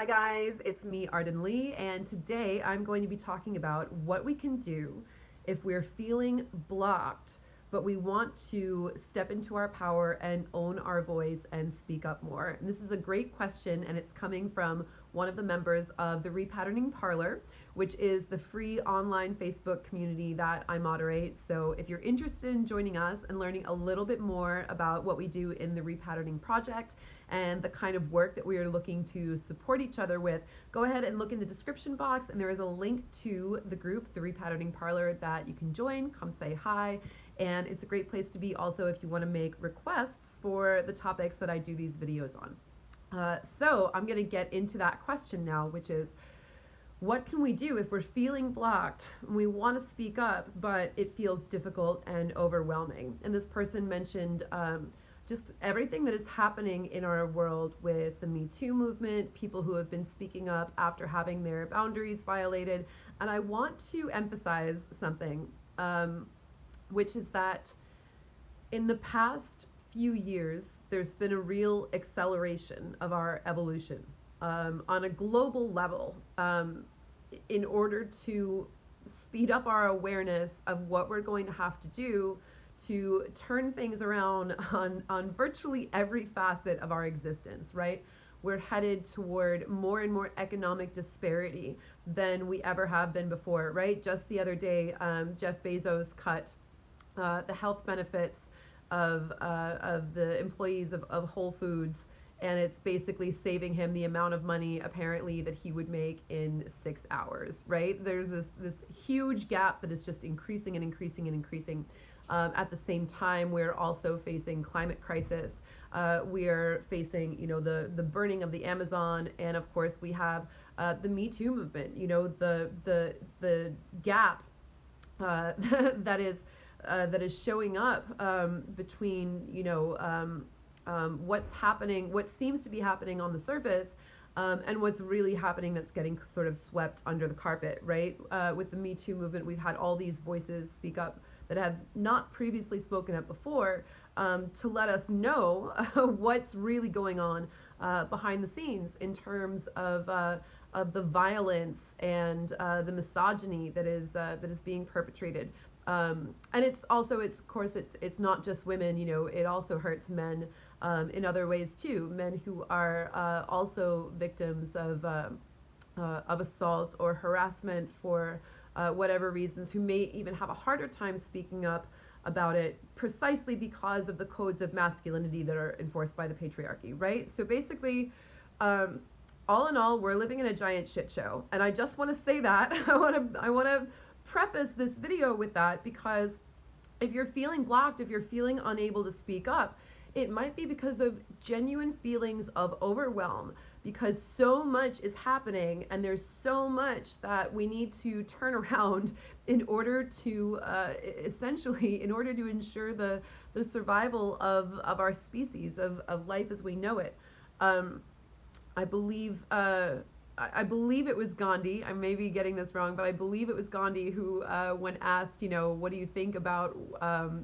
Hi guys, it's me Arden Lee, and today I'm going to be talking about what we can do if we're feeling blocked but we want to step into our power and own our voice and speak up more. And this is a great question, and it's coming from one of the members of the Repatterning Parlor, which is the free online Facebook community that I moderate. So if you're interested in joining us and learning a little bit more about what we do in the Repatterning Project and the kind of work that we are looking to support each other with, go ahead and look in the description box, and there is a link to the group, the Repatterning Parlor, that you can join. Come say hi. And it's a great place to be also if you want to make requests for the topics that I do these videos on. So I'm going to get into that question now, which is, what can we do if we're feeling blocked and we want to speak up, but it feels difficult and overwhelming? And this person mentioned just everything that is happening in our world with the Me Too movement, people who have been speaking up after having their boundaries violated. And I want to emphasize something, which is that in the past few years, there's been a real acceleration of our evolution on a global level in order to speed up our awareness of what we're going to have to do to turn things around on virtually every facet of our existence, right? We're headed toward more and more economic disparity than we ever have been before, right? Just the other day, Jeff Bezos cut the health benefits of the employees of Whole Foods, and it's basically saving him the amount of money apparently that he would make in 6 hours, right? There's this huge gap that is just increasing and increasing and increasing. At the same time, we're also facing climate crisis. We are facing, the burning of the Amazon, and of course we have the Me Too movement. The gap that is showing up between what's happening, what seems to be happening on the surface, and what's really happening that's getting sort of swept under the carpet, right? With the Me Too movement, we've had all these voices speak up that have not previously spoken up before, to let us know what's really going on behind the scenes in terms of the violence and the misogyny that is being perpetrated. And it's not just women, it also hurts men in other ways too. Men who are also victims of assault or harassment for whatever reasons, who may even have a harder time speaking up about it precisely because of the codes of masculinity that are enforced by the patriarchy, right? So basically, all in all, we're living in a giant shit show. And I just want to say that. I want to preface this video with that, because if you're feeling blocked, if you're feeling unable to speak up, it might be because of genuine feelings of overwhelm, because so much is happening and there's so much that we need to turn around in order to essentially in order to ensure the survival of our species, of life as we know it. I believe it was Gandhi. I may be getting this wrong, but I believe it was Gandhi who, when asked, what do you think about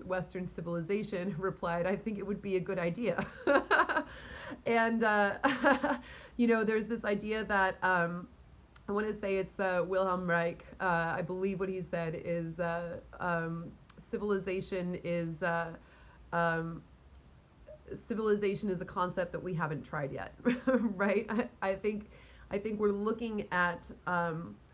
Western civilization, replied, "I think it would be a good idea." And, there's this idea that, I want to say it's Wilhelm Reich. I believe what he said is civilization is a concept that we haven't tried yet, right? I think we're looking at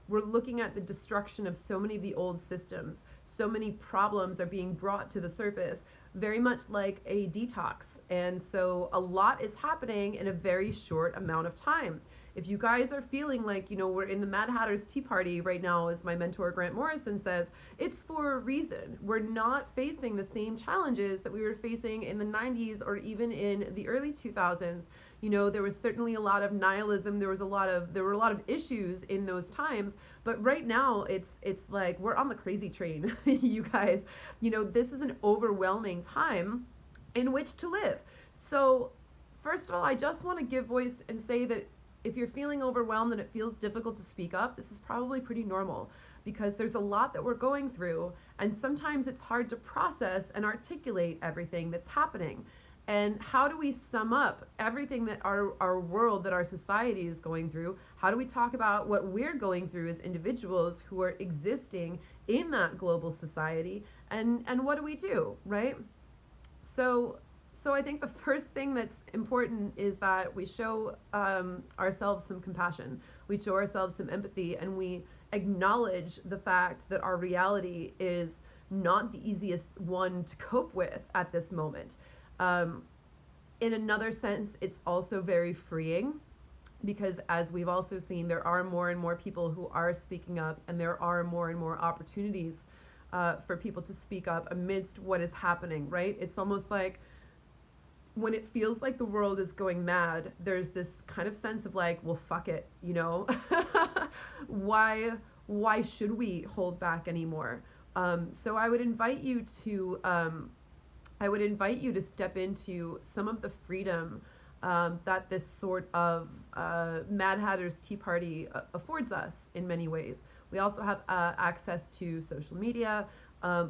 the destruction of so many of the old systems. So many problems are being brought to the surface, very much like a detox. And so a lot is happening in a very short amount of time. If you guys are feeling like, we're in the Mad Hatter's Tea Party right now, as my mentor Grant Morrison says, it's for a reason. We're not facing the same challenges that we were facing in the 90s or even in the early 2000s. There was certainly a lot of nihilism. There were a lot of issues in those times, but right now it's like we're on the crazy train, you guys. This is an overwhelming time in which to live. So first of all, I just want to give voice and say that if you're feeling overwhelmed and it feels difficult to speak up, this is probably pretty normal, because there's a lot that we're going through, and sometimes it's hard to process and articulate everything that's happening. And how do we sum up everything that our world, that our society is going through? How do we talk about what we're going through as individuals who are existing in that global society? And what do we do, right? So so I think the first thing that's important is that we show ourselves some compassion. We show ourselves some empathy, and we acknowledge the fact that our reality is not the easiest one to cope with at this moment. Um, in another sense, it's also very freeing because, as we've also seen, there are more and more people who are speaking up, and there are more and more opportunities for people to speak up amidst what is happening, right? It's almost like when it feels like the world is going mad, there's this kind of sense of like, well, fuck it, you know? Why should we hold back anymore? So I would invite you to step into some of the freedom that this sort of Mad Hatter's Tea Party affords us in many ways. We also have access to social media.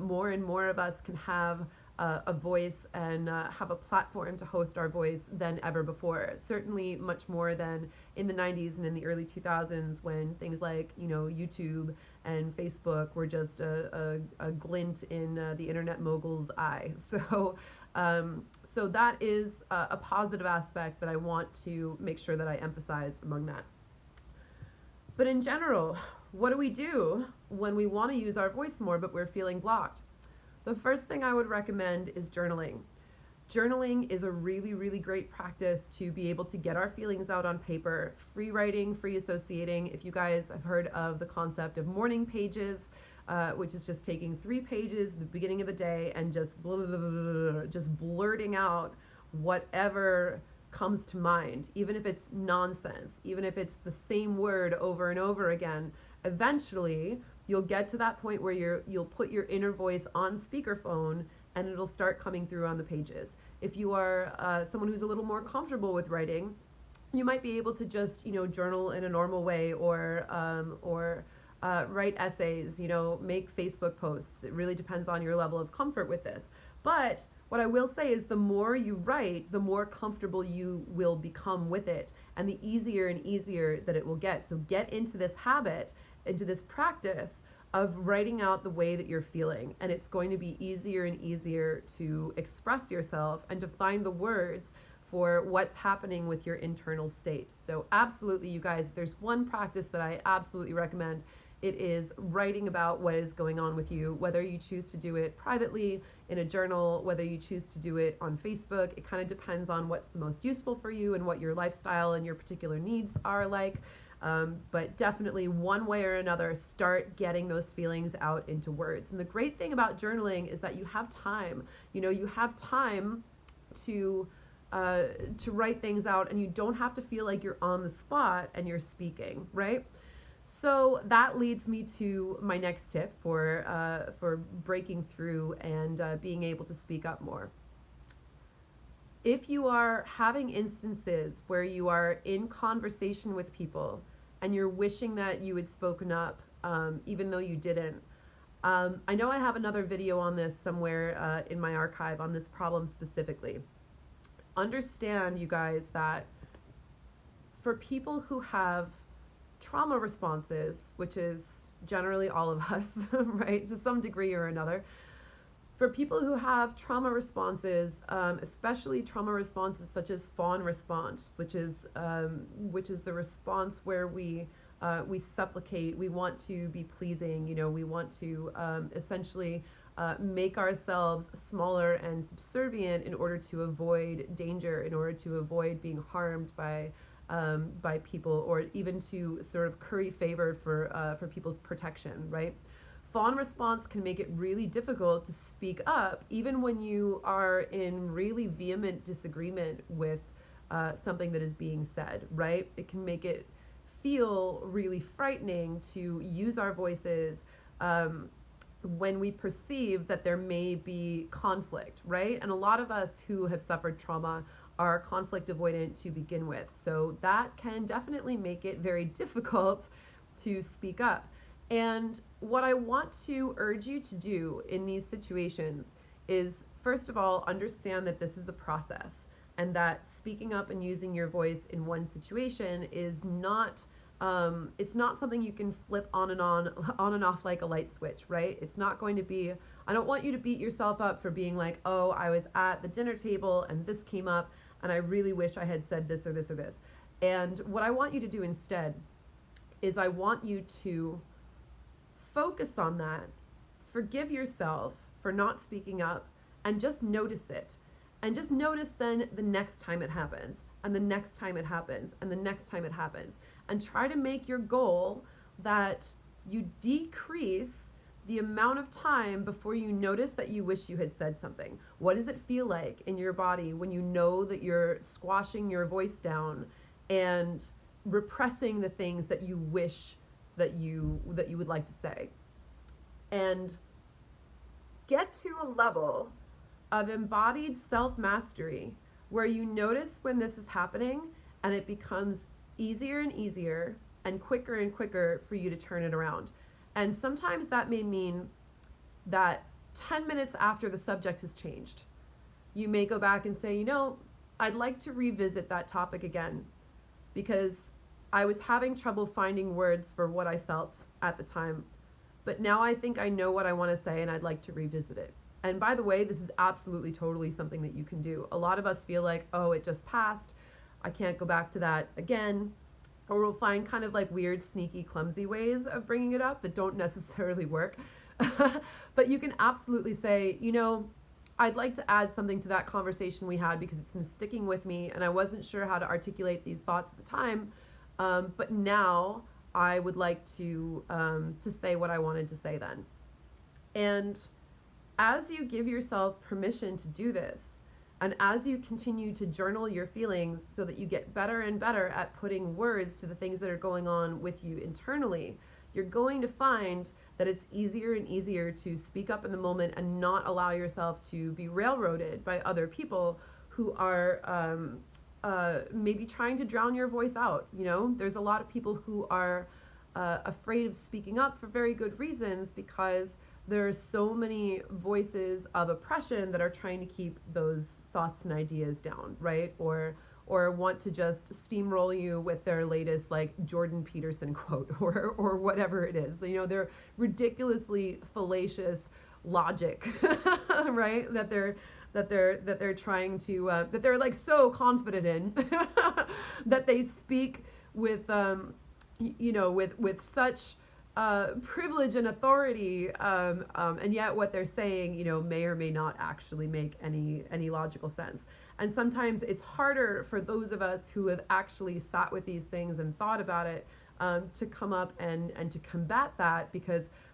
More and more of us can have a voice and have a platform to host our voice than ever before. Certainly much more than in the 90s and in the early 2000s, when things like, you know, YouTube and Facebook were just a glint in the internet mogul's eye. So that is a positive aspect that I want to make sure that I emphasize among that. But in general, what do we do when we want to use our voice more but we're feeling blocked? The first thing I would recommend is journaling. Journaling is a really, really great practice to be able to get our feelings out on paper. Free writing, free associating. If you guys have heard of the concept of morning pages, which is just taking 3 pages at the beginning of the day and just blurting out whatever comes to mind, even if it's nonsense, even if it's the same word over and over again. Eventually, you'll get to that point where you'll put your inner voice on speakerphone and it'll start coming through on the pages. If you are someone who's a little more comfortable with writing, you might be able to just, you know, journal in a normal way, or write essays, you know, make Facebook posts. It really depends on your level of comfort with this. But what I will say is the more you write, the more comfortable you will become with it, and the easier and easier that it will get. So get into this habit, into this practice of writing out the way that you're feeling, and it's going to be easier and easier to express yourself and to find the words for what's happening with your internal state. So absolutely, you guys, if there's one practice that I absolutely recommend, it is writing about what is going on with you, whether you choose to do it privately in a journal, whether you choose to do it on Facebook. It kind of depends on what's the most useful for you and what your lifestyle and your particular needs are like. But definitely, one way or another, start getting those feelings out into words. And the great thing about journaling is that you have time. You know, you have time to write things out, and you don't have to feel like you're on the spot and you're speaking, right? So that leads me to my next tip for breaking through and being able to speak up more. If you are having instances where you are in conversation with people and you're wishing that you had spoken up, even though you didn't, I know I have another video on this somewhere in my archive on this problem specifically. Understand, you guys, that for people who have trauma responses, which is generally all of us, right, to some degree or another, for people who have trauma responses, especially trauma responses such as fawn response, which is the response where we supplicate, we want to be pleasing, you know, we want to essentially make ourselves smaller and subservient in order to avoid danger, in order to avoid being harmed by people, or even to sort of curry favor for people's protection, right? Fawn response can make it really difficult to speak up, even when you are in really vehement disagreement with something that is being said, right? It can make it feel really frightening to use our voices when we perceive that there may be conflict, right? And a lot of us who have suffered trauma are conflict avoidant to begin with. So that can definitely make it very difficult to speak up. And what I want to urge you to do in these situations is, first of all, understand that this is a process, and that speaking up and using your voice in one situation is not it's not something you can flip on and off like a light switch, right? It's not going to be, I don't want you to beat yourself up for being like, oh, I was at the dinner table and this came up and I really wish I had said this or this or this. And what I want you to do instead is I want you to focus on that, forgive yourself for not speaking up, and just notice it. And just notice then the next time it happens, and the next time it happens, and the next time it happens. And try to make your goal that you decrease the amount of time before you notice that you wish you had said something. What does it feel like in your body when you know that you're squashing your voice down and repressing the things that you wish that you would like to say? And get to a level of embodied self-mastery where you notice when this is happening, and it becomes easier and easier and quicker for you to turn it around. And sometimes that may mean that 10 minutes after the subject has changed, you may go back and say, I'd like to revisit that topic again because I was having trouble finding words for what I felt at the time. But now I think I know what I want to say and I'd like to revisit it. And by the way, this is absolutely totally something that you can do. A lot of us feel like, oh, it just passed, I can't go back to that again. Or we'll find kind of like weird, sneaky, clumsy ways of bringing it up that don't necessarily work. But you can absolutely say, I'd like to add something to that conversation we had because it's been sticking with me and I wasn't sure how to articulate these thoughts at the time. But now I would like to say what I wanted to say then. And as you give yourself permission to do this, and as you continue to journal your feelings so that you get better and better at putting words to the things that are going on with you internally, you're going to find that it's easier and easier to speak up in the moment and not allow yourself to be railroaded by other people who are maybe trying to drown your voice out. There's a lot of people who are afraid of speaking up for very good reasons because there are so many voices of oppression that are trying to keep those thoughts and ideas down, right? Or want to just steamroll you with their latest like Jordan Peterson quote or whatever it is. They're ridiculously fallacious logic, right? That they're trying to that they're like so confident in that they speak with with such privilege and authority, and yet what they're saying, may or may not actually make any logical sense. And sometimes it's harder for those of us who have actually sat with these things and thought about it, to come up and to combat that,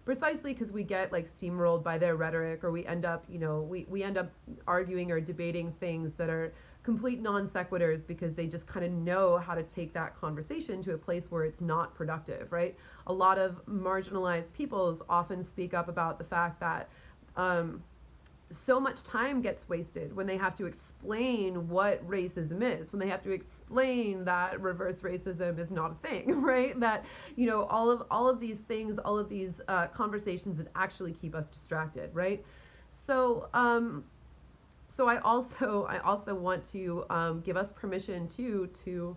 precisely because we get like steamrolled by their rhetoric, or we end up, we end up arguing or debating things that are complete non sequiturs because they just kind of know how to take that conversation to a place where it's not productive, right? A lot of marginalized peoples often speak up about the fact that so much time gets wasted when they have to explain what racism is, when they have to explain that reverse racism is not a thing, right? That, all of these things, all of these conversations that actually keep us distracted, right? So I also want to give us permission to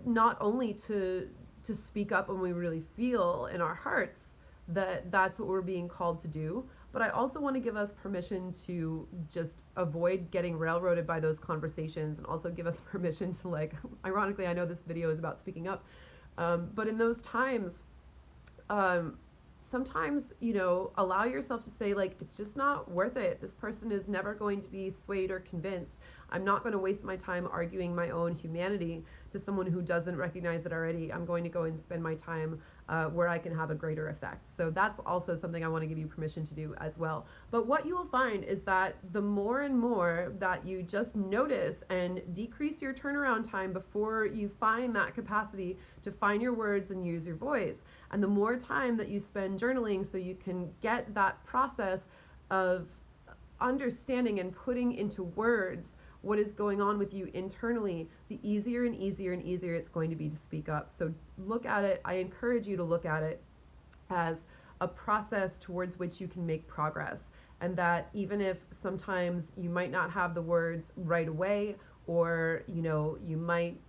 not only to speak up when we really feel in our hearts that that's what we're being called to do, but I also want to give us permission to just avoid getting railroaded by those conversations, and also give us permission to, like, ironically, I know this video is about speaking up, but in those times, sometimes, allow yourself to say, like, it's just not worth it. This person is never going to be swayed or convinced. I'm not going to waste my time arguing my own humanity to someone who doesn't recognize it already. I'm going to go and spend my time where I can have a greater effect. So that's also something I want to give you permission to do as well. But what you will find is that the more and more that you just notice and decrease your turnaround time before you find that capacity to find your words and use your voice, and the more time that you spend journaling so you can get that process of understanding and putting into words what is going on with you internally, the easier and easier and easier it's going to be to speak up. So look at it, I encourage you to look at it as a process towards which you can make progress. And that even if sometimes you might not have the words right away, or you might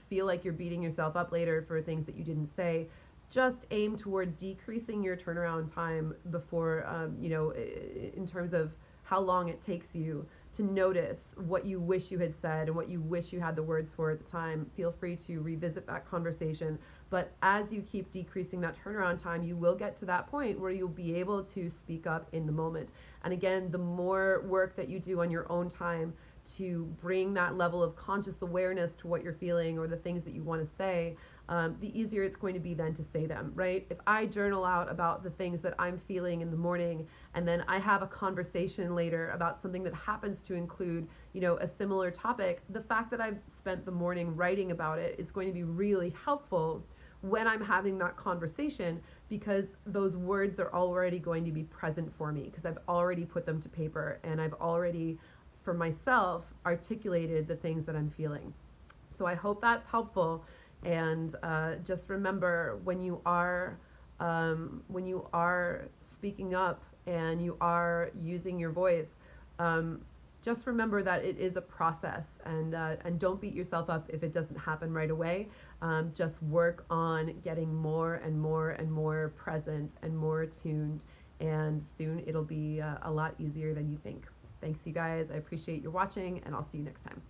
feel like you're beating yourself up later for things that you didn't say, just aim toward decreasing your turnaround time before, in terms of how long it takes you to notice what you wish you had said and what you wish you had the words for at the time. Feel free to revisit that conversation. But as you keep decreasing that turnaround time, you will get to that point where you'll be able to speak up in the moment. And again, the more work that you do on your own time to bring that level of conscious awareness to what you're feeling or the things that you want to say, the easier it's going to be then to say them, right? If I journal out about the things that I'm feeling in the morning, and then I have a conversation later about something that happens to include, a similar topic, the fact that I've spent the morning writing about it is going to be really helpful when I'm having that conversation, because those words are already going to be present for me, because I've already put them to paper and I've already, for myself, articulated the things that I'm feeling. So I hope that's helpful. And just remember, when you are speaking up and you are using your voice, just remember that it is a process, and don't beat yourself up if it doesn't happen right away. Just work on getting more and more and more present and more attuned, and soon it'll be a lot easier than you think. Thanks, you guys. I appreciate your watching, and I'll see you next time.